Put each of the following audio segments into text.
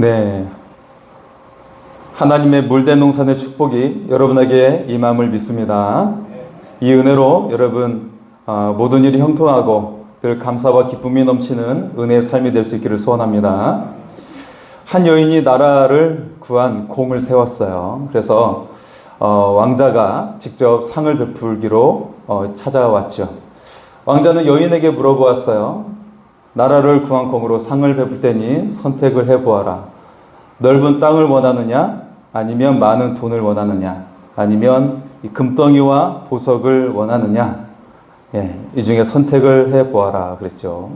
네, 하나님의 물된 농산의 축복이 여러분에게 임함을 믿습니다. 이 은혜로 여러분 모든 일이 형통하고 늘 감사와 기쁨이 넘치는 은혜의 삶이 될 수 있기를 소원합니다. 한 여인이 나라를 구한 공을 세웠어요. 그래서 왕자가 직접 상을 베풀기로 찾아왔죠. 왕자는 여인에게 물어보았어요. 나라를 구한 공으로 상을 베풀 테니 선택을 해보아라. 넓은 땅을 원하느냐? 아니면 많은 돈을 원하느냐? 아니면 이 금덩이와 보석을 원하느냐? 이 중에 선택을 해보아라 그랬죠.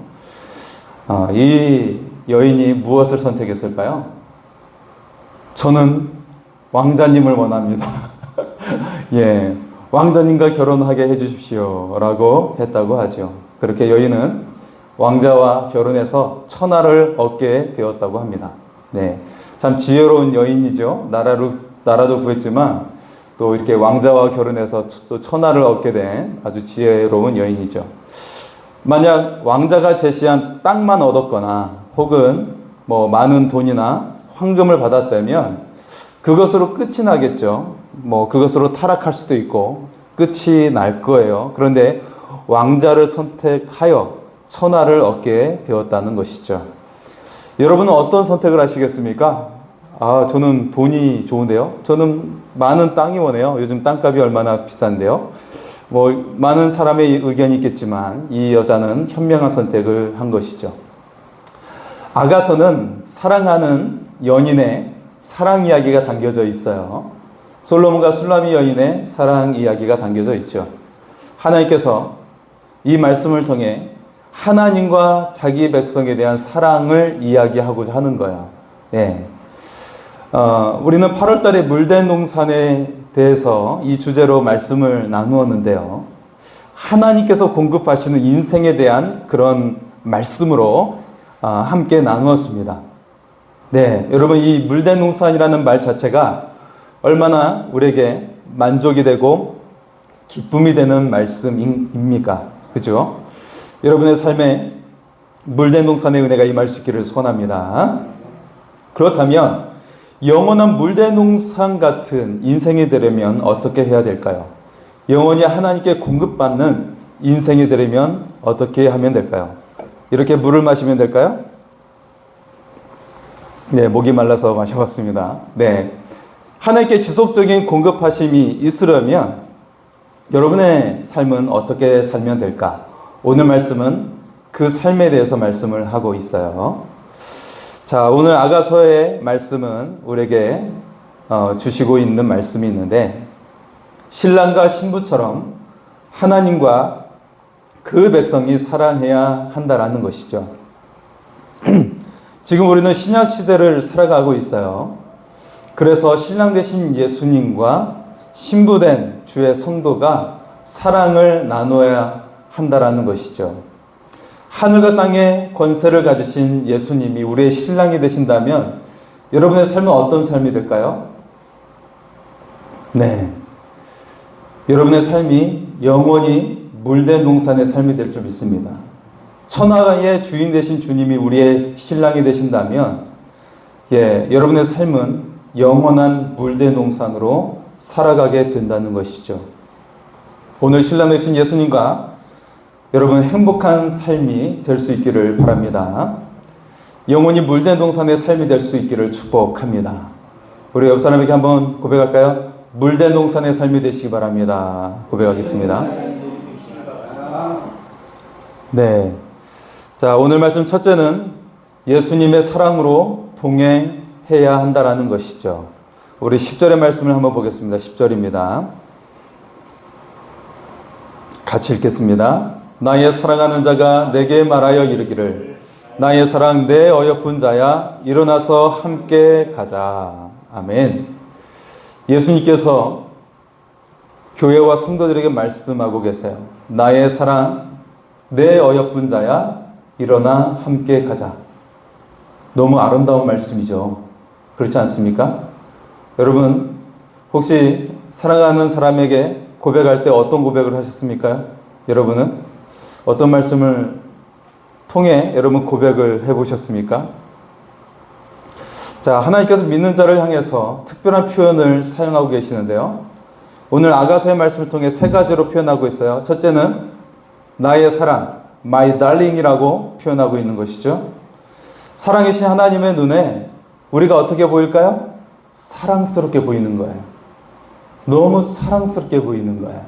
이 여인이 무엇을 선택했을까요? 저는 왕자님을 원합니다. 왕자님과 결혼하게 해주십시오 라고 했다고 하죠. 그렇게 여인은 왕자와 결혼해서 천하를 얻게 되었다고 합니다. 참 지혜로운 여인이죠. 나라도 구했지만 또 이렇게 왕자와 결혼해서 또 천하를 얻게 된 아주 지혜로운 여인이죠. 만약 왕자가 제시한 땅만 얻었거나 혹은 많은 돈이나 황금을 받았다면 그것으로 끝이 나겠죠. 그것으로 타락할 수도 있고 끝이 날 거예요. 그런데 왕자를 선택하여 천하를 얻게 되었다는 것이죠. 여러분은 어떤 선택을 하시겠습니까? 저는 돈이 좋은데요. 저는 많은 땅이 원해요. 요즘 땅값이 얼마나 비싼데요. 많은 사람의 의견이 있겠지만 이 여자는 현명한 선택을 한 것이죠. 아가서는 사랑하는 연인의 사랑 이야기가 담겨져 있어요. 솔로몬과 술라미 여인의 사랑 이야기가 담겨져 있죠. 하나님께서 이 말씀을 통해 하나님과 자기 백성에 대한 사랑을 이야기하고자 하는 거예요. 우리는 8월 달에 물된 농산에 대해서 이 주제로 말씀을 나누었는데요. 하나님께서 공급하시는 인생에 대한 그런 말씀으로 함께 나누었습니다. 여러분, 이 물된 농산이라는 말 자체가 얼마나 우리에게 만족이 되고 기쁨이 되는 말씀입니까? 그죠? 여러분의 삶에 물된 농산의 은혜가 임할 수 있기를 소원합니다. 그렇다면 영원한 물된 농산 같은 인생이 되려면 어떻게 해야 될까요? 영원히 하나님께 공급받는 인생이 되려면 어떻게 하면 될까요? 이렇게 물을 마시면 될까요? 목이 말라서 마셔봤습니다. 하나님께 지속적인 공급하심이 있으려면 여러분의 삶은 어떻게 살면 될까? 오늘 말씀은 그 삶에 대해서 말씀을 하고 있어요. 자, 오늘 아가서의 말씀은 우리에게 주시고 있는 말씀이 있는데 신랑과 신부처럼 하나님과 그 백성이 사랑해야 한다라는 것이죠. 지금 우리는 신약 시대를 살아가고 있어요. 그래서 신랑 되신 예수님과 신부된 주의 성도가 사랑을 나눠야 한다라는 것이죠. 하늘과 땅의 권세를 가지신 예수님이 우리의 신랑이 되신다면 여러분의 삶은 어떤 삶이 될까요? 여러분의 삶이 영원히 물된 농산의 삶이 될 줄 믿습니다. 천하의 주인 되신 주님이 우리의 신랑이 되신다면 여러분의 삶은 영원한 물된 농산으로 살아가게 된다는 것이죠. 오늘 신랑 되신 예수님과 여러분 행복한 삶이 될 수 있기를 바랍니다. 영원히 물된 동산의 삶이 될 수 있기를 축복합니다. 우리 옆 사람에게 한번 고백할까요? 물된 동산의 삶이 되시기 바랍니다. 고백하겠습니다. 자, 오늘 말씀 첫째는 예수님의 사랑으로 동행해야 한다라는 것이죠. 우리 10절의 말씀을 한번 보겠습니다. 10절입니다. 같이 읽겠습니다. 나의 사랑하는 자가 내게 말하여 이르기를 나의 사랑 내 어여쁜 자야 일어나서 함께 가자. 아멘. 예수님께서 교회와 성도들에게 말씀하고 계세요. 나의 사랑 내 어여쁜 자야 일어나 함께 가자. 너무 아름다운 말씀이죠. 그렇지 않습니까? 여러분 혹시 사랑하는 사람에게 고백할 때 어떤 고백을 하셨습니까? 여러분은 어떤 말씀을 통해 여러분 고백을 해보셨습니까? 자, 하나님께서 믿는 자를 향해서 특별한 표현을 사용하고 계시는데요. 오늘 아가서의 말씀을 통해 세 가지로 표현하고 있어요. 첫째는 나의 사랑, my darling이라고 표현하고 있는 것이죠. 사랑이신 하나님의 눈에 우리가 어떻게 보일까요? 사랑스럽게 보이는 거예요. 너무 사랑스럽게 보이는 거예요.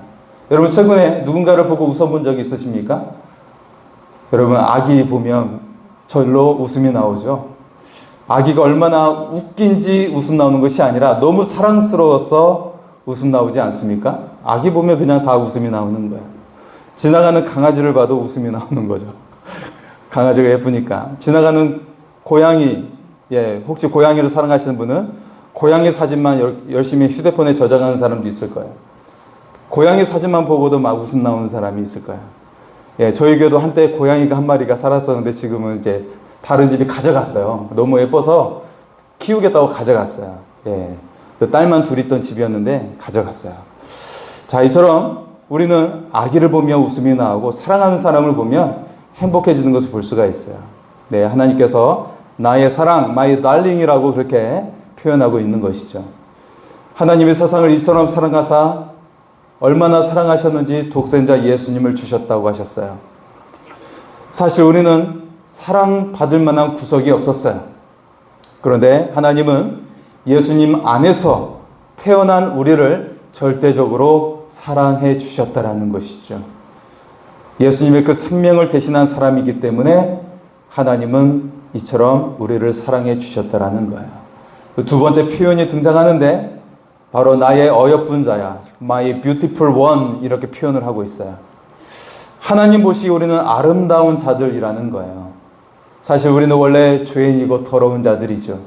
여러분 최근에 누군가를 보고 웃어본 적이 있으십니까? 여러분 아기 보면 절로 웃음이 나오죠. 아기가 얼마나 웃긴지 웃음 나오는 것이 아니라 너무 사랑스러워서 웃음 나오지 않습니까? 아기 보면 그냥 다 웃음이 나오는 거예요. 지나가는 강아지를 봐도 웃음이 나오는 거죠. 강아지가 예쁘니까. 지나가는 고양이, 혹시 고양이를 사랑하시는 분은 고양이 사진만 열심히 휴대폰에 저장하는 사람도 있을 거예요. 고양이 사진만 보고도 막 웃음 나오는 사람이 있을 거예요. 저희 교회도 한때 고양이가 한 마리가 살았었는데 지금은 이제 다른 집이 가져갔어요. 너무 예뻐서 키우겠다고 가져갔어요. 그 딸만 둘 있던 집이었는데 가져갔어요. 자, 이처럼 우리는 아기를 보며 웃음이 나오고 사랑하는 사람을 보면 행복해지는 것을 볼 수가 있어요. 하나님께서 나의 사랑, my darling이라고 그렇게 표현하고 있는 것이죠. 하나님이 세상을 이처럼 사랑하사 얼마나 사랑하셨는지 독생자 예수님을 주셨다고 하셨어요. 사실 우리는 사랑받을 만한 구석이 없었어요. 그런데 하나님은 예수님 안에서 태어난 우리를 절대적으로 사랑해 주셨다라는 것이죠. 예수님의 그 생명을 대신한 사람이기 때문에 하나님은 이처럼 우리를 사랑해 주셨다라는 거예요. 두 번째 표현이 등장하는데 바로 나의 어여쁜 자야, my beautiful one 이렇게 표현을 하고 있어요. 하나님 보시기에 우리는 아름다운 자들이라는 거예요. 사실 우리는 원래 죄인이고 더러운 자들이죠.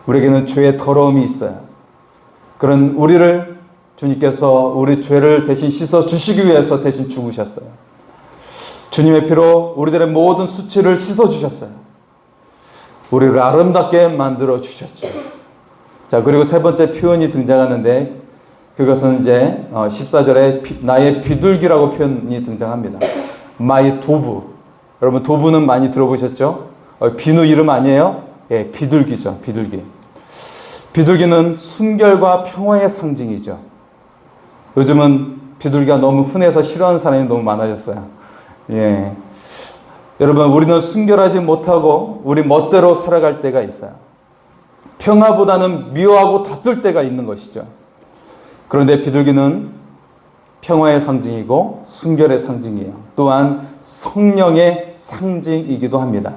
우리에게는 죄의 더러움이 있어요. 그런 우리를 주님께서 우리 죄를 대신 씻어 주시기 위해서 대신 죽으셨어요. 주님의 피로 우리들의 모든 수치를 씻어 주셨어요. 우리를 아름답게 만들어 주셨죠. 자, 그리고 세 번째 표현이 등장하는데 그것은 이제 14절에 나의 비둘기라고 표현이 등장합니다. my 도부. 여러분 도부는 많이 들어보셨죠? 비누 이름 아니에요? 비둘기죠. 비둘기. 비둘기는 순결과 평화의 상징이죠. 요즘은 비둘기가 너무 흔해서 싫어하는 사람이 너무 많아졌어요. 여러분 우리는 순결하지 못하고 우리 멋대로 살아갈 때가 있어요. 평화보다는 미워하고 다툴 때가 있는 것이죠. 그런데 비둘기는 평화의 상징이고 순결의 상징이에요. 또한 성령의 상징이기도 합니다.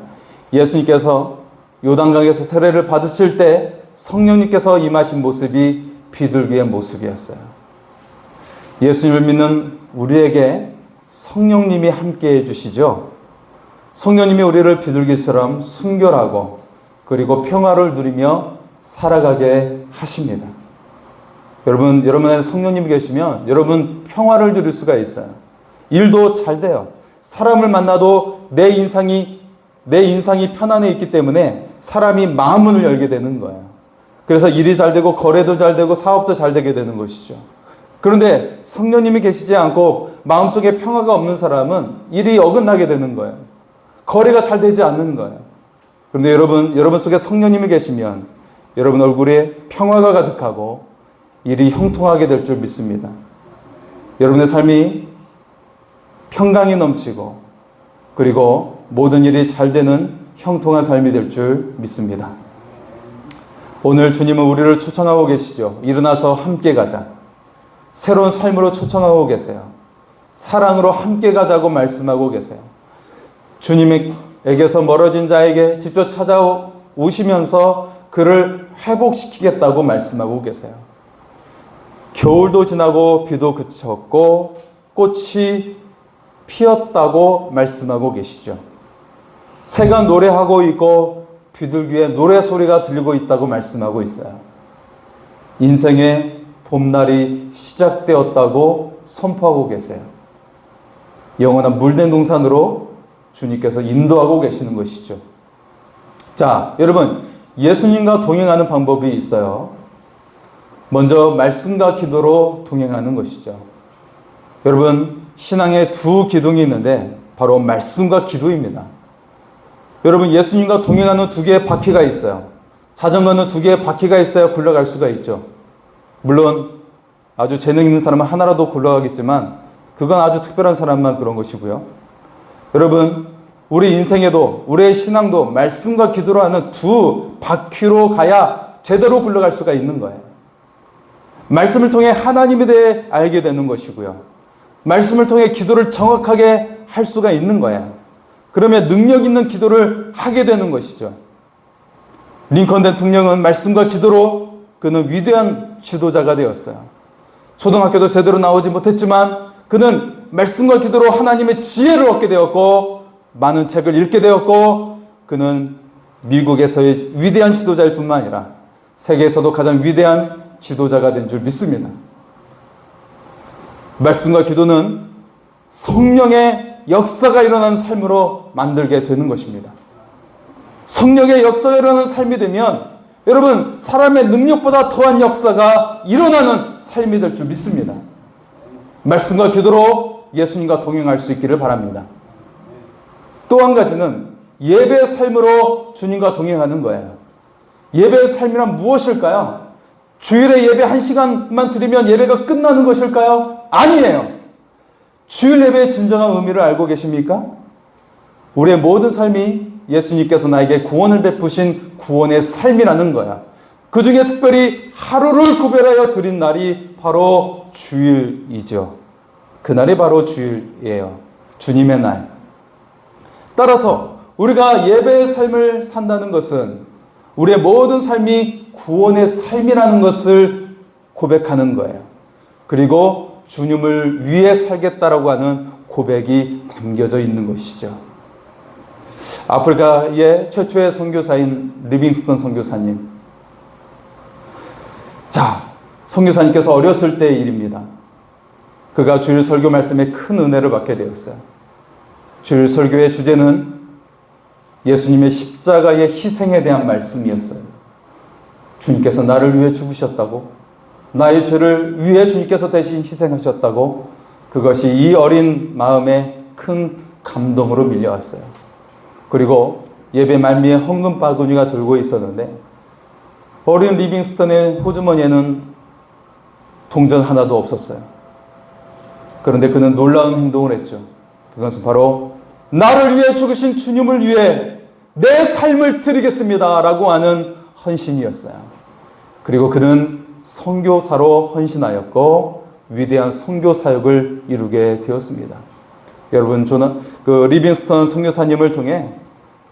예수님께서 요단강에서 세례를 받으실 때 성령님께서 임하신 모습이 비둘기의 모습이었어요. 예수님을 믿는 우리에게 성령님이 함께 해주시죠. 성령님이 우리를 비둘기처럼 순결하고 그리고 평화를 누리며 살아가게 하십니다. 여러분 안에 성령님이 계시면 여러분 평화를 누릴 수가 있어요. 일도 잘 돼요. 사람을 만나도 내 인상이 편안해 있기 때문에 사람이 마음문을 열게 되는 거예요. 그래서 일이 잘 되고 거래도 잘 되고 사업도 잘 되게 되는 것이죠. 그런데 성령님이 계시지 않고 마음속에 평화가 없는 사람은 일이 어긋나게 되는 거예요. 거래가 잘 되지 않는 거예요. 그런데 여러분 속에 성령님이 계시면 여러분 얼굴에 평화가 가득하고 일이 형통하게 될 줄 믿습니다. 여러분의 삶이 평강이 넘치고 그리고 모든 일이 잘 되는 형통한 삶이 될 줄 믿습니다. 오늘 주님은 우리를 초청하고 계시죠. 일어나서 함께 가자. 새로운 삶으로 초청하고 계세요. 사랑으로 함께 가자고 말씀하고 계세요. 주님에게서 멀어진 자에게 직접 찾아오시면서 그를 회복시키겠다고 말씀하고 계세요. 겨울도 지나고 비도 그쳤고 꽃이 피었다고 말씀하고 계시죠. 새가 노래하고 있고 비둘기의 노래 소리가 들리고 있다고 말씀하고 있어요. 인생의 봄날이 시작되었다고 선포하고 계세요. 영원한 물된 동산으로 주님께서 인도하고 계시는 것이죠. 자, 여러분 예수님과 동행하는 방법이 있어요. 먼저 말씀과 기도로 동행하는 것이죠. 여러분 신앙에 두 기둥이 있는데 바로 말씀과 기도입니다. 여러분 예수님과 동행하는 두 개의 바퀴가 있어요. 자전거는 두 개의 바퀴가 있어야 굴러갈 수가 있죠. 물론 아주 재능 있는 사람은 하나라도 굴러가겠지만 그건 아주 특별한 사람만 그런 것이고요. 여러분, 우리 인생에도 우리의 신앙도 말씀과 기도로 하는 두 바퀴로 가야 제대로 굴러갈 수가 있는 거예요. 말씀을 통해 하나님에 대해 알게 되는 것이고요. 말씀을 통해 기도를 정확하게 할 수가 있는 거예요. 그러면 능력 있는 기도를 하게 되는 것이죠. 링컨 대통령은 말씀과 기도로 그는 위대한 지도자가 되었어요. 초등학교도 제대로 나오지 못했지만 그는 말씀과 기도로 하나님의 지혜를 얻게 되었고 많은 책을 읽게 되었고 그는 미국에서의 위대한 지도자일 뿐만 아니라 세계에서도 가장 위대한 지도자가 된 줄 믿습니다. 말씀과 기도는 성령의 역사가 일어나는 삶으로 만들게 되는 것입니다. 성령의 역사가 일어나는 삶이 되면 여러분 사람의 능력보다 더한 역사가 일어나는 삶이 될 줄 믿습니다. 말씀과 기도로 예수님과 동행할 수 있기를 바랍니다. 또 한 가지는 예배의 삶으로 주님과 동행하는 거예요. 예배의 삶이란 무엇일까요? 주일에 예배 1시간만 드리면 예배가 끝나는 것일까요? 아니에요. 주일 예배의 진정한 의미를 알고 계십니까? 우리의 모든 삶이 예수님께서 나에게 구원을 베푸신 구원의 삶이라는 거야. 그 중에 특별히 하루를 구별하여 드린 날이 바로 주일이죠. 그날이 바로 주일이에요. 주님의 날. 따라서 우리가 예배의 삶을 산다는 것은 우리의 모든 삶이 구원의 삶이라는 것을 고백하는 거예요. 그리고 주님을 위해 살겠다라고 하는 고백이 담겨져 있는 것이죠. 아프리카의 최초의 선교사인 리빙스턴 선교사님. 자, 선교사님께서 어렸을 때의 일입니다. 그가 주일 설교 말씀에 큰 은혜를 받게 되었어요. 주일 설교의 주제는 예수님의 십자가의 희생에 대한 말씀이었어요. 주님께서 나를 위해 죽으셨다고, 나의 죄를 위해 주님께서 대신 희생하셨다고, 그것이 이 어린 마음에 큰 감동으로 밀려왔어요. 그리고 예배 말미에 헌금 바구니가 들고 있었는데 어린 리빙스턴의 호주머니에는 동전 하나도 없었어요. 그런데 그는 놀라운 행동을 했죠. 그것은 바로 나를 위해 죽으신 주님을 위해 내 삶을 드리겠습니다 라고 하는 헌신이었어요. 그리고 그는 선교사로 헌신하였고 위대한 선교 사역을 이루게 되었습니다. 여러분, 리빙스턴 선교사님을 통해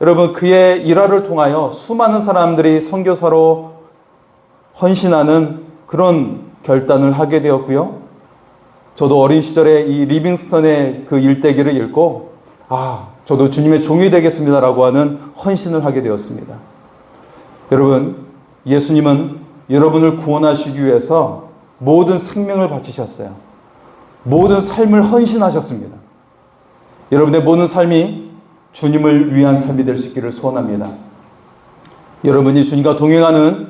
여러분 그의 일화를 통하여 수많은 사람들이 선교사로 헌신하는 그런 결단을 하게 되었고요. 저도 어린 시절에 이 리빙스턴의 그 일대기를 읽고 저도 주님의 종이 되겠습니다라고 하는 헌신을 하게 되었습니다. 여러분, 예수님은 여러분을 구원하시기 위해서 모든 생명을 바치셨어요. 모든 삶을 헌신하셨습니다. 여러분의 모든 삶이 주님을 위한 삶이 될 수 있기를 소원합니다. 여러분이 주님과 동행하는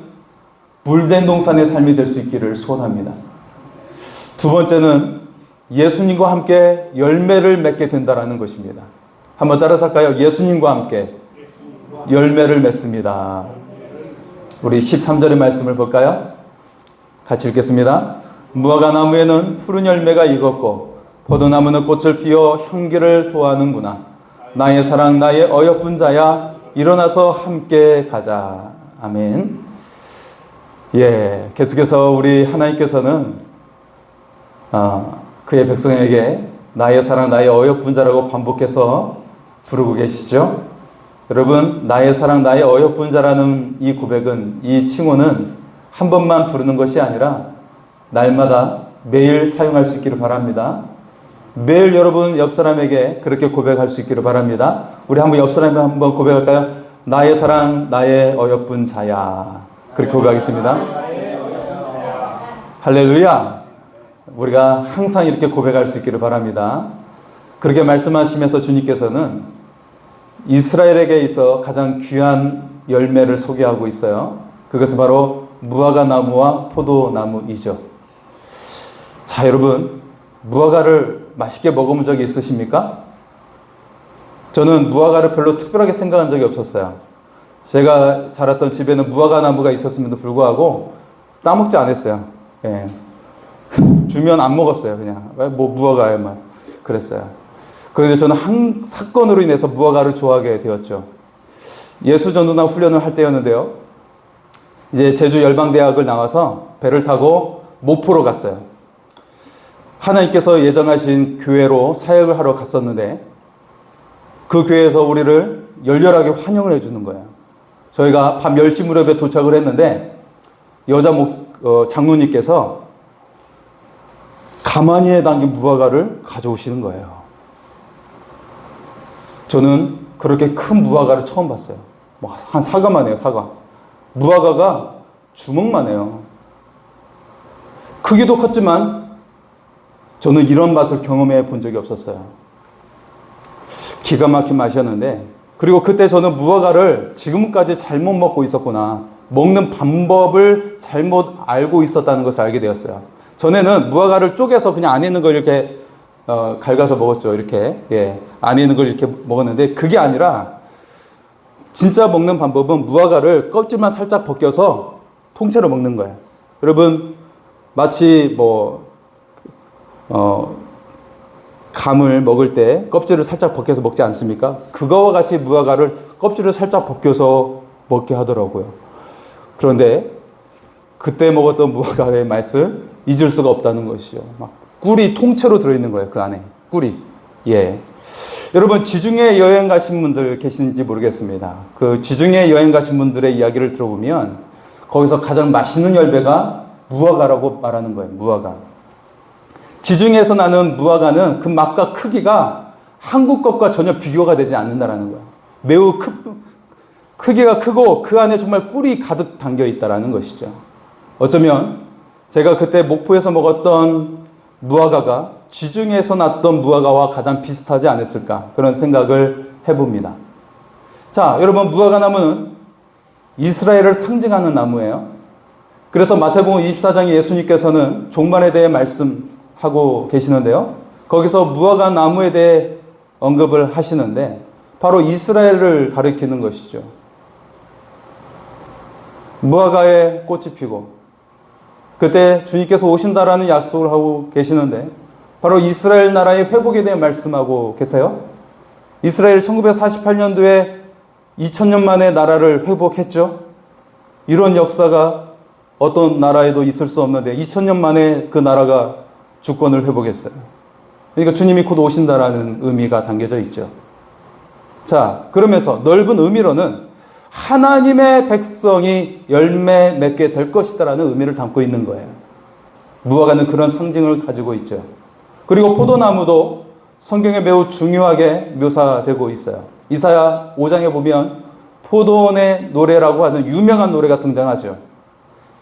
물된 동산의 삶이 될 수 있기를 소원합니다. 두 번째는 예수님과 함께 열매를 맺게 된다는 것입니다. 한번 따라서 할까요? 예수님과 함께 열매를 맺습니다. 우리 13절의 말씀을 볼까요? 같이 읽겠습니다. 무화과 나무에는 푸른 열매가 익었고 포도나무는 꽃을 피워 향기를 토하는구나. 나의 사랑, 나의 어여쁜 자야, 일어나서 함께 가자. 아멘. 계속해서 우리 하나님께서는 그의 백성에게 나의 사랑, 나의 어여쁜 자라고 반복해서 부르고 계시죠. 여러분, 나의 사랑, 나의 어여쁜 자라는 이 고백은, 이 칭호는 한 번만 부르는 것이 아니라 날마다 매일 사용할 수 있기를 바랍니다. 매일 여러분 옆 사람에게 그렇게 고백할 수 있기를 바랍니다. 우리 한번 옆 사람에 한번 고백할까요? 나의 사랑, 나의 어여쁜 자야. 그렇게 고백하겠습니다. 할렐루야. 우리가 항상 이렇게 고백할 수 있기를 바랍니다. 그렇게 말씀하시면서 주님께서는 이스라엘에게 있어 가장 귀한 열매를 소개하고 있어요. 그것은 바로 무화과 나무와 포도나무이죠. 자, 여러분, 무화과를 맛있게 먹어본 적이 있으십니까? 저는 무화과를 별로 특별하게 생각한 적이 없었어요. 제가 자랐던 집에는 무화과 나무가 있었음에도 불구하고 따먹지 않았어요. 예. 주면 안 먹었어요. 그냥 뭐 무화과에만 그랬어요. 그런데 저는 한 사건으로 인해서 무화과를 좋아하게 되었죠. 예수전도나 훈련을 할 때였는데요. 이제 제주 열방대학을 나와서 배를 타고 모포로 갔어요. 하나님께서 예정하신 교회로 사역을 하러 갔었는데 그 교회에서 우리를 열렬하게 환영을 해주는 거예요. 저희가 밤 10시 무렵에 도착을 했는데 여자 장로님께서 가마니에 담긴 무화과를 가져오시는 거예요. 저는 그렇게 큰 무화과를 처음 봤어요. 뭐 한 사과만 해요, 사과. 무화과가 주먹만 해요. 크기도 컸지만 저는 이런 맛을 경험해 본 적이 없었어요. 기가 막힌 맛이었는데, 그리고 그때 저는 무화과를 지금까지 잘못 먹고 있었구나. 먹는 방법을 잘못 알고 있었다는 것을 알게 되었어요. 전에는 무화과를 쪼개서 그냥 안에 있는 걸 이렇게 갉아서 먹었죠. 이렇게. 예. 안에 있는 걸 이렇게 먹었는데 그게 아니라 진짜 먹는 방법은 무화과를 껍질만 살짝 벗겨서 통째로 먹는 거예요. 여러분, 마치 감을 먹을 때 껍질을 살짝 벗겨서 먹지 않습니까? 그거와 같이 무화과를 껍질을 살짝 벗겨서 먹게 하더라고요. 그런데 그때 먹었던 무화과의 맛을 잊을 수가 없다는 것이죠. 막 꿀이 통째로 들어있는 거예요. 그 안에 꿀이. 예. 여러분, 지중해 여행 가신 분들 계신지 모르겠습니다. 그 지중해 여행 가신 분들의 이야기를 들어보면 거기서 가장 맛있는 열매가 무화과라고 말하는 거예요. 무화과. 지중해에서 나는 무화과는 그 맛과 크기가 한국 것과 전혀 비교가 되지 않는다라는 거예요. 매우 크기가 크고 그 안에 정말 꿀이 가득 담겨 있다라는 것이죠. 어쩌면 제가 그때 목포에서 먹었던 무화과가 지중해에서 났던 무화과와 가장 비슷하지 않았을까, 그런 생각을 해봅니다. 자, 여러분, 무화과 나무는 이스라엘을 상징하는 나무예요. 그래서 마태복음 24장에 예수님께서는 종말에 대해 말씀하고 계시는데요. 거기서 무화과 나무에 대해 언급을 하시는데 바로 이스라엘을 가리키는 것이죠. 무화과에 꽃이 피고 그때 주님께서 오신다라는 약속을 하고 계시는데 바로 이스라엘 나라의 회복에 대해 말씀하고 계세요. 이스라엘 1948년도에 2000년 만에 나라를 회복했죠. 이런 역사가 어떤 나라에도 있을 수 없는데 2000년 만에 그 나라가 주권을 회복했어요. 그러니까 주님이 곧 오신다라는 의미가 담겨져 있죠. 자, 그러면서 넓은 의미로는 하나님의 백성이 열매 맺게 될 것이다라는 의미를 담고 있는 거예요. 무화과는 그런 상징을 가지고 있죠. 그리고 포도나무도 성경에 매우 중요하게 묘사되고 있어요. 이사야 5장에 보면 포도원의 노래라고 하는 유명한 노래가 등장하죠.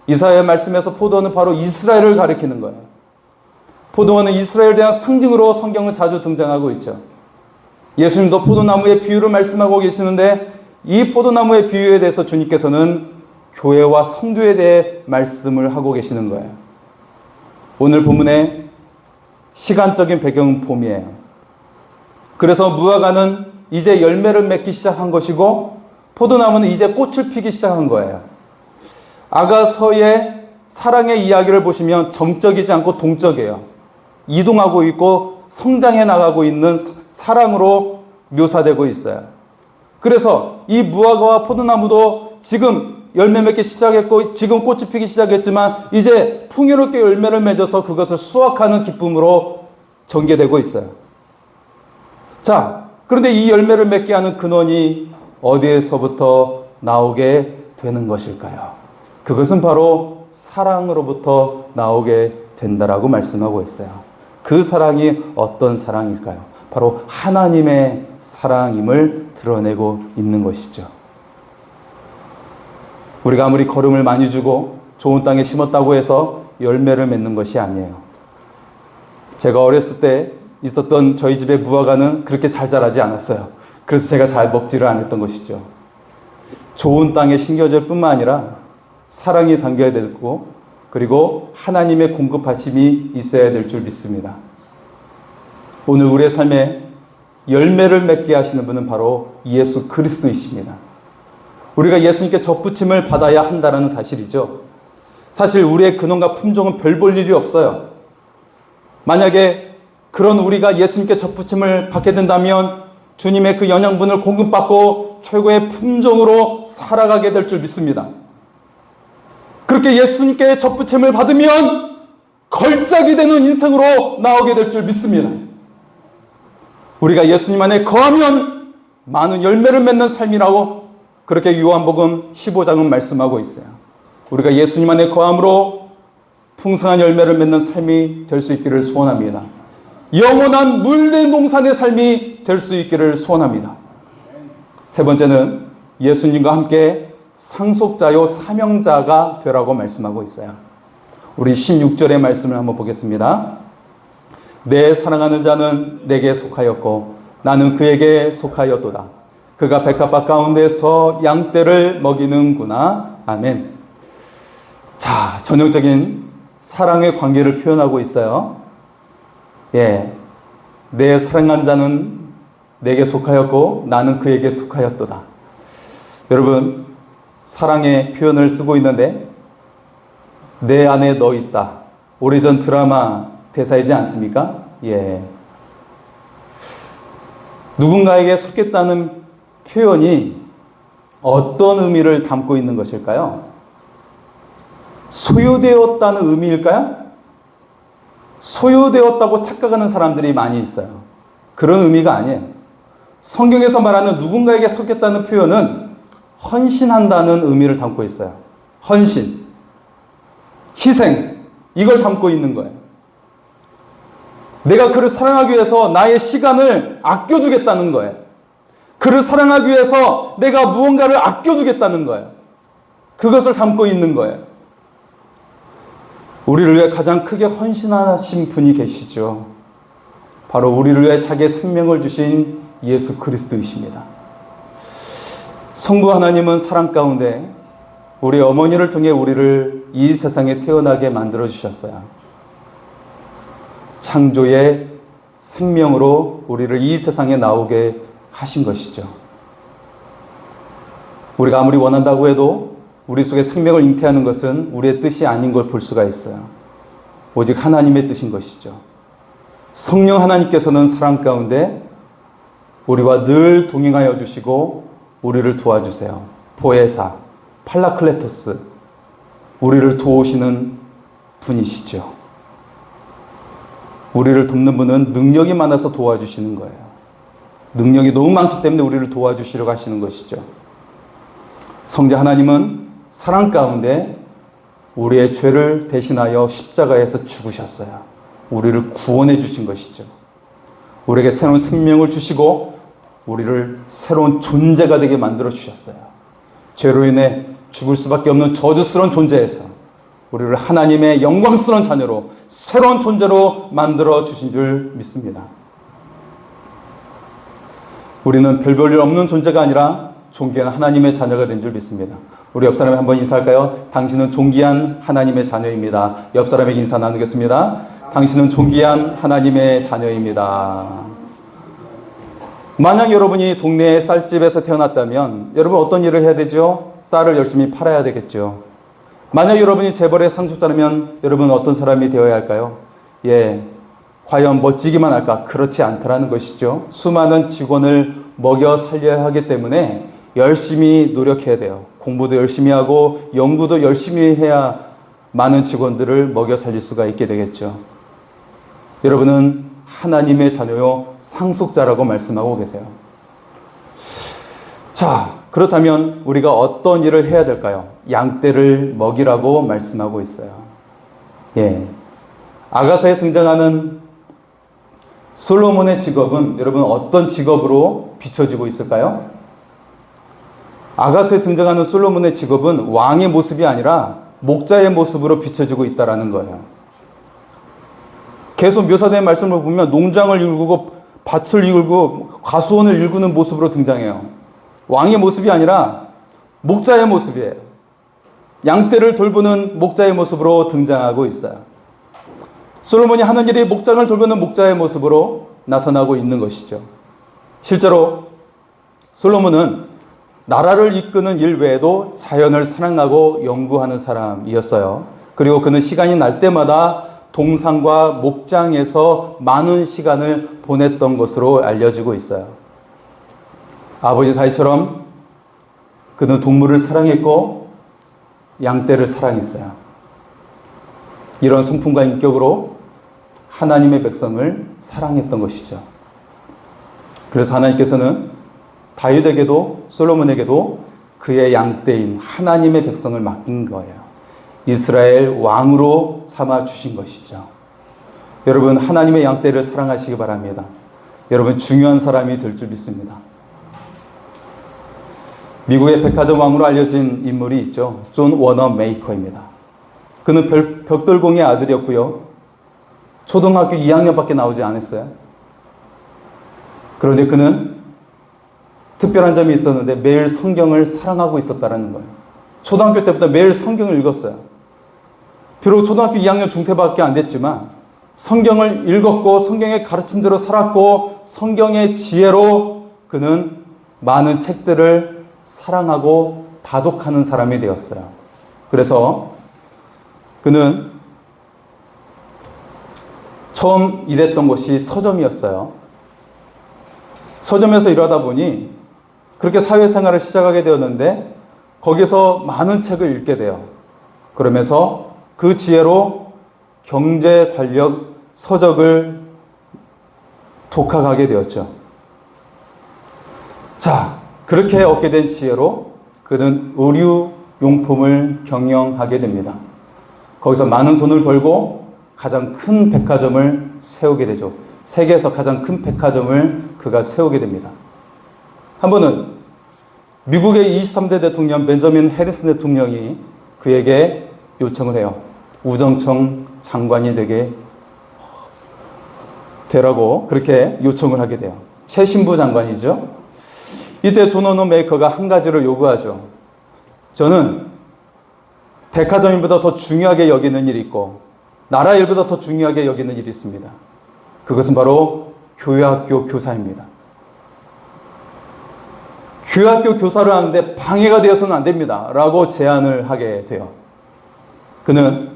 이사야의 말씀에서 포도원은 바로 이스라엘을 가리키는 거예요. 포도원은 이스라엘에 대한 상징으로 성경은 자주 등장하고 있죠. 예수님도 포도나무의 비유를 말씀하고 계시는데 이 포도나무의 비유에 대해서 주님께서는 교회와 성도에 대해 말씀을 하고 계시는 거예요. 오늘 본문의 시간적인 배경은 봄이에요. 그래서 무화과는 이제 열매를 맺기 시작한 것이고 포도나무는 이제 꽃을 피기 시작한 거예요. 아가서의 사랑의 이야기를 보시면 정적이지 않고 동적이에요. 이동하고 있고 성장해 나가고 있는 사랑으로 묘사되고 있어요. 그래서 이 무화과와 포도나무도 지금 열매 맺기 시작했고 지금 꽃이 피기 시작했지만 이제 풍요롭게 열매를 맺어서 그것을 수확하는 기쁨으로 전개되고 있어요. 자, 그런데 이 열매를 맺게 하는 근원이 어디에서부터 나오게 되는 것일까요? 그것은 바로 사랑으로부터 나오게 된다라고 말씀하고 있어요. 그 사랑이 어떤 사랑일까요? 바로 하나님의 사랑임을 드러내고 있는 것이죠. 우리가 아무리 거름을 많이 주고 좋은 땅에 심었다고 해서 열매를 맺는 것이 아니에요. 제가 어렸을 때 있었던 저희 집의 무화과는 그렇게 잘 자라지 않았어요. 그래서 제가 잘 먹지를 않았던 것이죠. 좋은 땅에 심겨질 뿐만 아니라 사랑이 담겨야 되고 그리고 하나님의 공급하심이 있어야 될 줄 믿습니다. 오늘 우리의 삶에 열매를 맺게 하시는 분은 바로 예수 그리스도이십니다. 우리가 예수님께 접붙임을 받아야 한다는 사실이죠. 사실 우리의 근원과 품종은 별 볼 일이 없어요. 만약에 그런 우리가 예수님께 접붙임을 받게 된다면 주님의 그 영양분을 공급받고 최고의 품종으로 살아가게 될 줄 믿습니다. 그렇게 예수님께 접붙임을 받으면 걸작이 되는 인생으로 나오게 될 줄 믿습니다. 우리가 예수님 안에 거하면 많은 열매를 맺는 삶이라고 그렇게 요한복음 15장은 말씀하고 있어요. 우리가 예수님 안에 거함으로 풍성한 열매를 맺는 삶이 될 수 있기를 소원합니다. 영원한 물된 농산의 삶이 될 수 있기를 소원합니다. 세 번째는 예수님과 함께 상속자요 사명자가 되라고 말씀하고 있어요. 우리 16절의 말씀을 한번 보겠습니다. 내 사랑하는 자는 내게 속하였고 나는 그에게 속하였도다. 그가 백합밭 가운데서 양떼를 먹이는구나. 아멘. 자, 전형적인 사랑의 관계를 표현하고 있어요. 예, 내 사랑한 자는 내게 속하였고 나는 그에게 속하였도다. 여러분, 사랑의 표현을 쓰고 있는데 내 안에 너 있다. 오래전 드라마 대사이지 않습니까? 예. 누군가에게 속했다는 표현이 어떤 의미를 담고 있는 것일까요? 소유되었다는 의미일까요? 소유되었다고 착각하는 사람들이 많이 있어요. 그런 의미가 아니에요. 성경에서 말하는 누군가에게 속했다는 표현은 헌신한다는 의미를 담고 있어요. 헌신, 희생, 이걸 담고 있는 거예요. 내가 그를 사랑하기 위해서 나의 시간을 아껴두겠다는 거예요. 그를 사랑하기 위해서 내가 무언가를 아껴두겠다는 거예요. 그것을 담고 있는 거예요. 우리를 위해 가장 크게 헌신하신 분이 계시죠. 바로 우리를 위해 자기의 생명을 주신 예수 그리스도이십니다. 성부 하나님은 사랑 가운데 우리 어머니를 통해 우리를 이 세상에 태어나게 만들어 주셨어요. 창조의 생명으로 우리를 이 세상에 나오게 하신 것이죠. 우리가 아무리 원한다고 해도 우리 속에 생명을 잉태하는 것은 우리의 뜻이 아닌 걸 볼 수가 있어요. 오직 하나님의 뜻인 것이죠. 성령 하나님께서는 사랑 가운데 우리와 늘 동행하여 주시고 우리를 도와주세요. 보혜사, 팔라클레토스, 우리를 도우시는 분이시죠. 우리를 돕는 분은 능력이 많아서 도와주시는 거예요. 능력이 너무 많기 때문에 우리를 도와주시려고 하시는 것이죠. 성자 하나님은 사랑 가운데 우리의 죄를 대신하여 십자가에서 죽으셨어요. 우리를 구원해 주신 것이죠. 우리에게 새로운 생명을 주시고 우리를 새로운 존재가 되게 만들어 주셨어요. 죄로 인해 죽을 수밖에 없는 저주스러운 존재에서 우리를 하나님의 영광스러운 자녀로 새로운 존재로 만들어 주신 줄 믿습니다. 우리는 별 볼 일 없는 존재가 아니라 존귀한 하나님의 자녀가 된 줄 믿습니다. 우리 옆 사람에 한번 인사할까요? 당신은 존귀한 하나님의 자녀입니다. 옆 사람에게 인사 나누겠습니다. 당신은 존귀한 하나님의 자녀입니다. 만약 여러분이 동네의 쌀집에서 태어났다면 여러분 어떤 일을 해야 되죠? 쌀을 열심히 팔아야 되겠죠. 만약 여러분이 재벌의 상속자라면 여러분 어떤 사람이 되어야 할까요? 예, 과연 멋지기만 할까? 그렇지 않다라는 것이죠. 수많은 직원을 먹여 살려야 하기 때문에 열심히 노력해야 돼요. 공부도 열심히 하고 연구도 열심히 해야 많은 직원들을 먹여 살릴 수가 있게 되겠죠. 여러분은 하나님의 자녀요 상속자라고 말씀하고 계세요. 자, 그렇다면 우리가 어떤 일을 해야 될까요? 양떼를 먹이라고 말씀하고 있어요. 예, 아가서에 등장하는 솔로몬의 직업은 여러분 어떤 직업으로 비춰지고 있을까요? 아가서에 등장하는 솔로몬의 직업은 왕의 모습이 아니라 목자의 모습으로 비춰지고 있다는 거예요. 계속 묘사된 말씀을 보면 농장을 일구고 밭을 일구고 과수원을 일구는 모습으로 등장해요. 왕의 모습이 아니라 목자의 모습이에요. 양떼를 돌보는 목자의 모습으로 등장하고 있어요. 솔로몬이 하는 일이 목장을 돌보는 목자의 모습으로 나타나고 있는 것이죠. 실제로 솔로몬은 나라를 이끄는 일 외에도 자연을 사랑하고 연구하는 사람이었어요. 그리고 그는 시간이 날 때마다 동산과 목장에서 많은 시간을 보냈던 것으로 알려지고 있어요. 아버지 다윗처럼 그는 동물을 사랑했고 양떼를 사랑했어요. 이런 성품과 인격으로 하나님의 백성을 사랑했던 것이죠. 그래서 하나님께서는 다윗에게도 솔로몬에게도 그의 양떼인 하나님의 백성을 맡긴 거예요. 이스라엘 왕으로 삼아 주신 것이죠. 여러분, 하나님의 양떼를 사랑하시기 바랍니다. 여러분, 중요한 사람이 될 줄 믿습니다. 미국의 백화점 왕으로 알려진 인물이 있죠. 존 워너 메이커입니다. 그는 벽돌공의 아들이었고요. 초등학교 2학년밖에 나오지 않았어요. 그런데 그는 특별한 점이 있었는데 매일 성경을 사랑하고 있었다는 거예요. 초등학교 때부터 매일 성경을 읽었어요. 비록 초등학교 2학년 중퇴밖에 안 됐지만 성경을 읽었고 성경의 가르침대로 살았고 성경의 지혜로 그는 많은 책들을 사랑하고 다독하는 사람이 되었어요. 그래서 그는 처음 일했던 곳이 서점이었어요. 서점에서 일하다 보니 그렇게 사회생활을 시작하게 되었는데 거기서 많은 책을 읽게 돼요. 그러면서 그 지혜로 경제 관련 서적을 독학하게 되었죠. 자, 그렇게 얻게 된 지혜로 그는 의류용품을 경영하게 됩니다. 거기서 많은 돈을 벌고 가장 큰 백화점을 세우게 되죠. 세계에서 가장 큰 백화점을 그가 세우게 됩니다. 한 번은 미국의 23대 대통령 벤저민 해리슨 대통령이 그에게 요청을 해요. 우정청 장관이 되라고 그렇게 요청을 하게 돼요. 최신부 장관이죠. 이때 존 워너 메이커가 한 가지를 요구하죠. 저는 백화점인보다 더 중요하게 여기는 일이 있고 나라 일보다 더 중요하게 여기는 일이 있습니다. 그것은 바로 교회학교 교사입니다. 교회학교 교사를 하는데 방해가 되어서는 안 됩니다. 라고 제안을 하게 돼요. 그는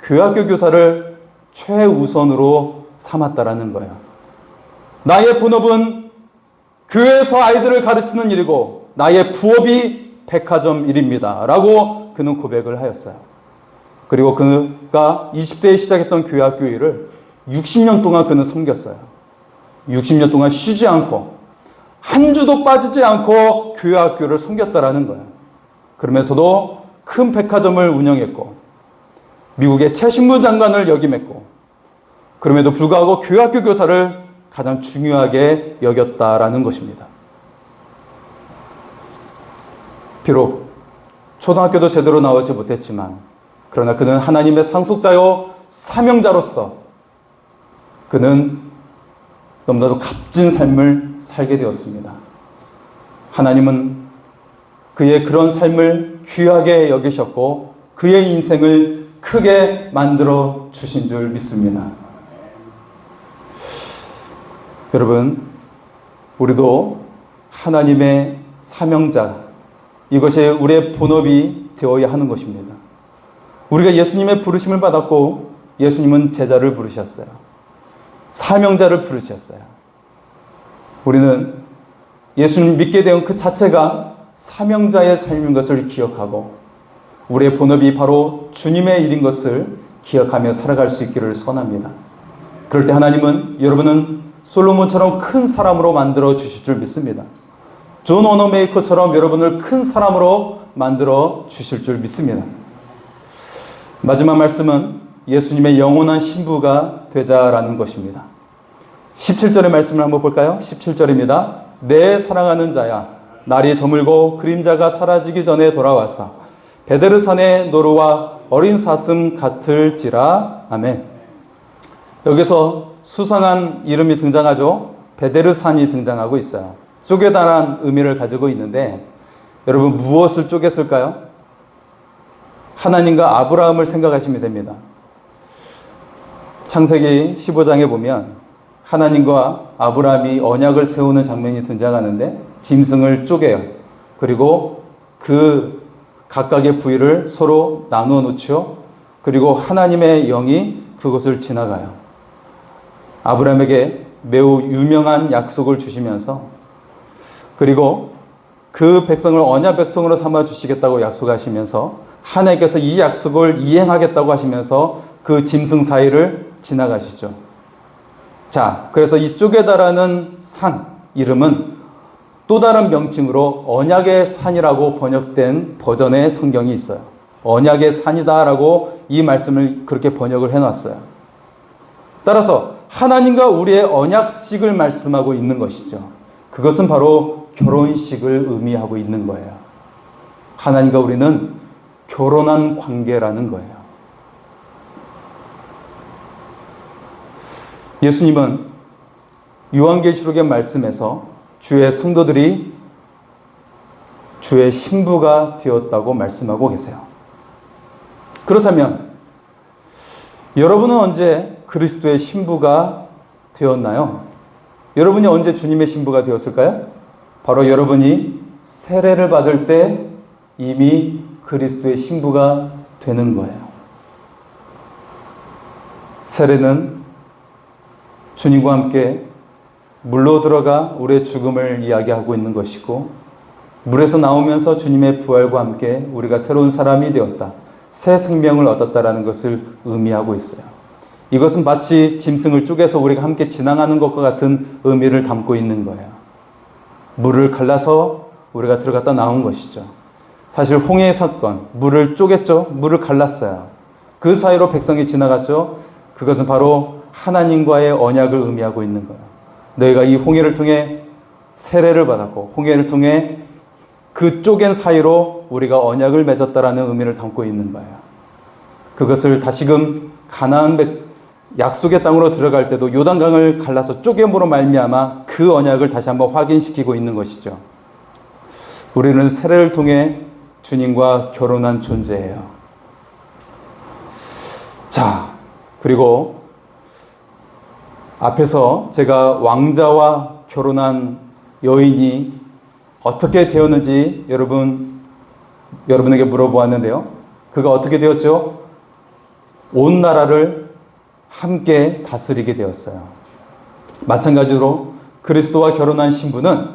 교회학교 교사를 최우선으로 삼았다라는 거예요. 나의 본업은 교회에서 아이들을 가르치는 일이고 나의 부업이 백화점 일입니다. 라고 그는 고백을 하였어요. 그리고 그가 20대에 시작했던 교회학교 일을 60년 동안 그는 섬겼어요. 60년 동안 쉬지 않고 한 주도 빠지지 않고 교회학교를 섬겼다라는 거예요. 그러면서도 큰 백화점을 운영했고 미국의 최신부 장관을 역임했고 그럼에도 불구하고 교회학교 교사를 가장 중요하게 여겼다라는 것입니다. 비록 초등학교도 제대로 나오지 못했지만 그러나 그는 하나님의 상속자요 사명자로서 그는 너무나도 값진 삶을 살게 되었습니다. 하나님은 그의 그런 삶을 귀하게 여기셨고 그의 인생을 크게 만들어 주신 줄 믿습니다. 여러분, 우리도 하나님의 사명자, 이것이 우리의 본업이 되어야 하는 것입니다. 우리가 예수님의 부르심을 받았고 예수님은 제자를 부르셨어요. 사명자를 부르셨어요. 우리는 예수님 믿게 된 그 자체가 사명자의 삶인 것을 기억하고 우리의 본업이 바로 주님의 일인 것을 기억하며 살아갈 수 있기를 선합니다. 그럴 때 하나님은 여러분은 솔로몬처럼 큰 사람으로 만들어 주실 줄 믿습니다. 존 워너 메이커처럼 여러분을 큰 사람으로 만들어 주실 줄 믿습니다. 마지막 말씀은 예수님의 영원한 신부가 되자라는 것입니다. 17절의 말씀을 한번 볼까요? 17절입니다. 내 사랑하는 자야, 날이 저물고 그림자가 사라지기 전에 돌아와서 베데르산의 노루와 어린 사슴 같을지라. 아멘. 여기서 수상한 이름이 등장하죠. 베데르산이 등장하고 있어요. 쪼개다란 의미를 가지고 있는데 여러분 무엇을 쪼갰을까요? 하나님과 아브라함을 생각하시면 됩니다. 창세기 15장에 보면 하나님과 아브라함이 언약을 세우는 장면이 등장하는데 짐승을 쪼개요. 그리고 그 각각의 부위를 서로 나누어 놓죠. 그리고 하나님의 영이 그것을 지나가요. 아브라함에게 매우 유명한 약속을 주시면서, 그리고 그 백성을 언약 백성으로 삼아 주시겠다고 약속하시면서, 하나님께서 이 약속을 이행하겠다고 하시면서 그 짐승 사이를 지나가시죠. 자, 그래서 이 쪼개다라는 산 이름은 또 다른 명칭으로 언약의 산이라고 번역된 버전의 성경이 있어요. 언약의 산이다라고 이 말씀을 그렇게 번역을 해놨어요. 따라서 하나님과 우리의 언약식을 말씀하고 있는 것이죠. 그것은 바로 결혼식을 의미하고 있는 거예요. 하나님과 우리는 결혼한 관계라는 거예요. 예수님은 요한계시록의 말씀에서 주의 성도들이 주의 신부가 되었다고 말씀하고 계세요. 그렇다면 여러분은 언제 그리스도의 신부가 되었나요? 여러분이 언제 주님의 신부가 되었을까요? 바로 여러분이 세례를 받을 때 이미 그리스도의 신부가 되는 거예요. 세례는 주님과 함께 물로 들어가 우리의 죽음을 이야기하고 있는 것이고, 물에서 나오면서 주님의 부활과 함께 우리가 새로운 사람이 되었다, 새 생명을 얻었다라는 것을 의미하고 있어요. 이것은 마치 짐승을 쪼개서 우리가 함께 지나가는 것과 같은 의미를 담고 있는 거예요. 물을 갈라서 우리가 들어갔다 나온 것이죠. 사실 홍해 사건, 물을 쪼갰죠. 물을 갈랐어요. 그 사이로 백성이 지나갔죠. 그것은 바로 하나님과의 언약을 의미하고 있는 거예요. 너희가 이 홍해를 통해 세례를 받았고, 홍해를 통해 그 쪼갠 사이로 우리가 언약을 맺었다라는 의미를 담고 있는 거예요. 그것을 다시금 가나안 약속의 땅으로 들어갈 때도 요단강을 갈라서 쪼개므로 말미암아 그 언약을 다시 한번 확인시키고 있는 것이죠. 우리는 세례를 통해 주님과 결혼한 존재예요. 자, 그리고 앞에서 제가 왕자와 결혼한 여인이 어떻게 되었는지 여러분에게 물어보았는데요. 그가 어떻게 되었죠? 온 나라를 함께 다스리게 되었어요. 마찬가지로 그리스도와 결혼한 신부는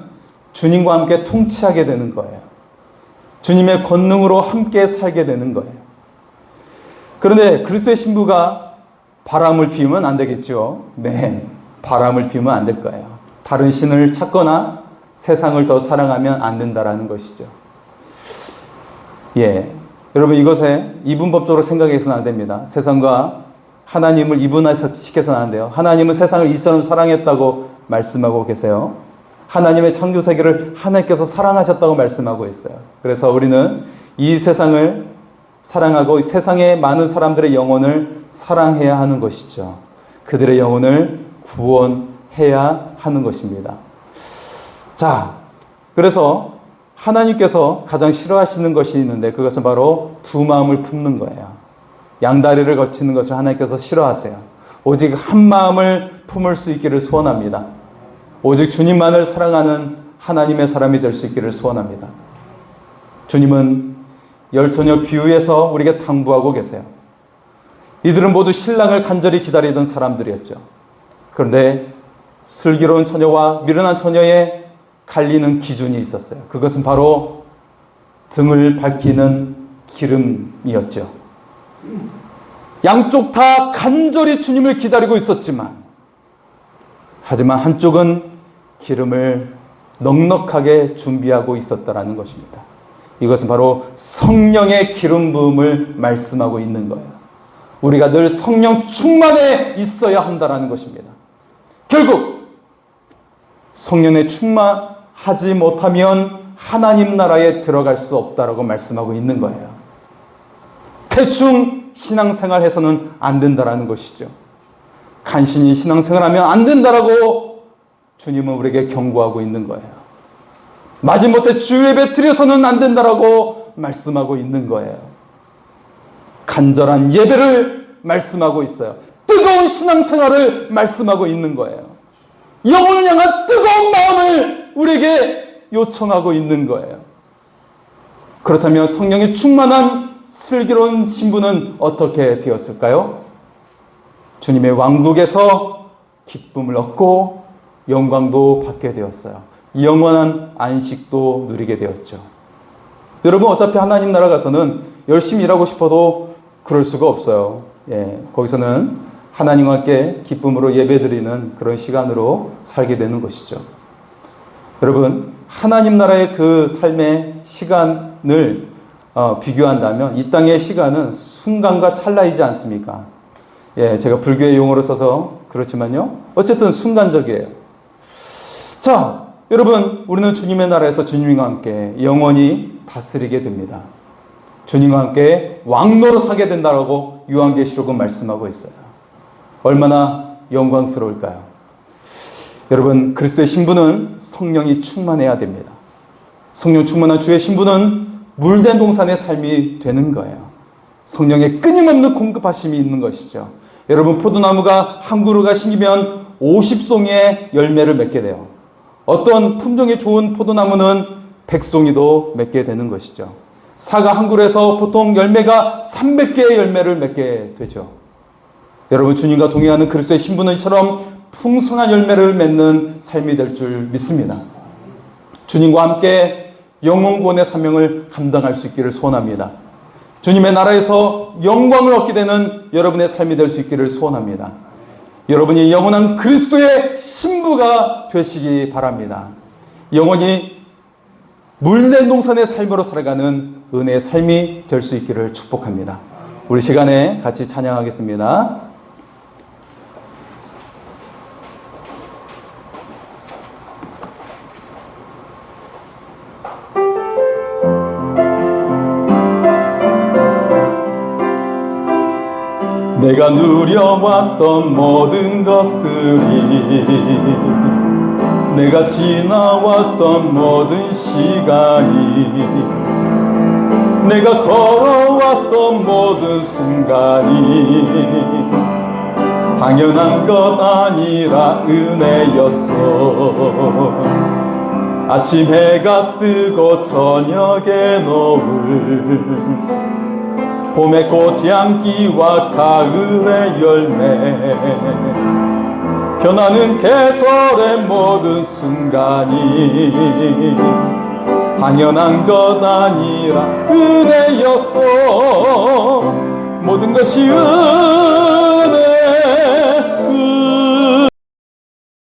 주님과 함께 통치하게 되는 거예요. 주님의 권능으로 함께 살게 되는 거예요. 그런데 그리스도의 신부가 바람을 피우면 안 되겠죠. 네, 바람을 피우면 안 될 거예요. 다른 신을 찾거나 세상을 더 사랑하면 안 된다라는 것이죠. 여러분, 이것에 이분법적으로 생각해서는 안 됩니다. 세상과 하나님을 이분화시켜서는 안 돼요. 하나님은 세상을 이처럼 사랑했다고 말씀하고 계세요. 하나님의 창조 세계를 하나님께서 사랑하셨다고 말씀하고 있어요. 그래서 우리는 이 세상을 사랑하고 세상의 많은 사람들의 영혼을 사랑해야 하는 것이죠. 그들의 영혼을 구원해야 하는 것입니다. 자, 그래서 하나님께서 가장 싫어하시는 것이 있는데, 그것은 바로 두 마음을 품는 거예요. 양다리를 걸치는 것을 하나님께서 싫어하세요. 오직 한 마음을 품을 수 있기를 소원합니다. 오직 주님만을 사랑하는 하나님의 사람이 될 수 있기를 소원합니다. 주님은 열 처녀 비유에서 우리에게 당부하고 계세요. 이들은 모두 신랑을 간절히 기다리던 사람들이었죠. 그런데 슬기로운 처녀와 미련한 처녀의 갈리는 기준이 있었어요. 그것은 바로 등을 밝히는 기름이었죠. 양쪽 다 간절히 주님을 기다리고 있었지만, 하지만 한쪽은 기름을 넉넉하게 준비하고 있었다라는 것입니다. 이것은 바로 성령의 기름 부음을 말씀하고 있는 거예요. 우리가 늘 성령 충만해 있어야 한다라는 것입니다. 결국 성령에 충만하지 못하면 하나님 나라에 들어갈 수 없다라고 말씀하고 있는 거예요. 대충 신앙생활 해서는 안 된다라는 것이죠. 간신히 신앙생활하면 안 된다라고 주님은 우리에게 경고하고 있는 거예요. 마지못해 주일 예배 드려서는 안 된다라고 말씀하고 있는 거예요. 간절한 예배를 말씀하고 있어요. 뜨거운 신앙생활을 말씀하고 있는 거예요. 영혼을 향한 뜨거운 마음을 우리에게 요청하고 있는 거예요. 그렇다면 성령의 충만한 슬기로운 신부는 어떻게 되었을까요? 주님의 왕국에서 기쁨을 얻고 영광도 받게 되었어요. 영원한 안식도 누리게 되었죠. 여러분, 어차피 하나님 나라 가서는 열심히 일하고 싶어도 그럴 수가 없어요. 거기서는 하나님과 함께 기쁨으로 예배드리는 그런 시간으로 살게 되는 것이죠. 여러분, 하나님 나라의 그 삶의 시간을 비교한다면 이 땅의 시간은 순간과 찰나이지 않습니까? 제가 불교의 용어로 써서 그렇지만요, 어쨌든 순간적이에요. 자, 여러분, 우리는 주님의 나라에서 주님과 함께 영원히 다스리게 됩니다. 주님과 함께 왕노릇하게 된다라고 요한계시록은 말씀하고 있어요. 얼마나 영광스러울까요? 여러분, 그리스도의 신부는 성령이 충만해야 됩니다. 성령 충만한 주의 신부는 물된 동산의 삶이 되는 거예요. 성령의 끊임없는 공급하심이 있는 것이죠. 여러분, 포도나무가 한 그루가 심기면 50송이의 열매를 맺게 돼요. 어떤 품종이 좋은 포도나무는 100송이도 맺게 되는 것이죠. 사과 한 그루에서 보통 열매가 300개의 열매를 맺게 되죠. 여러분, 주님과 동행하는 그리스도의 신부는 이처럼 풍성한 열매를 맺는 삶이 될 줄 믿습니다. 주님과 함께 영혼구원의 사명을 감당할 수 있기를 소원합니다. 주님의 나라에서 영광을 얻게 되는 여러분의 삶이 될 수 있기를 소원합니다. 여러분이 영원한 그리스도의 신부가 되시기 바랍니다. 영원히 물된 동산의 삶으로 살아가는 은혜의 삶이 될 수 있기를 축복합니다. 우리 시간에 같이 찬양하겠습니다. 내가 누려왔던 모든 것들이, 내가 지나왔던 모든 시간이, 내가 걸어왔던 모든 순간이 당연한 것 아니라 은혜였어. 아침 해가 뜨고 저녁에 노을, 봄의 꽃향기와 가을의 열매, 변하는 계절의 모든 순간이 당연한 것 아니라 은혜였어. 모든 것이 은혜,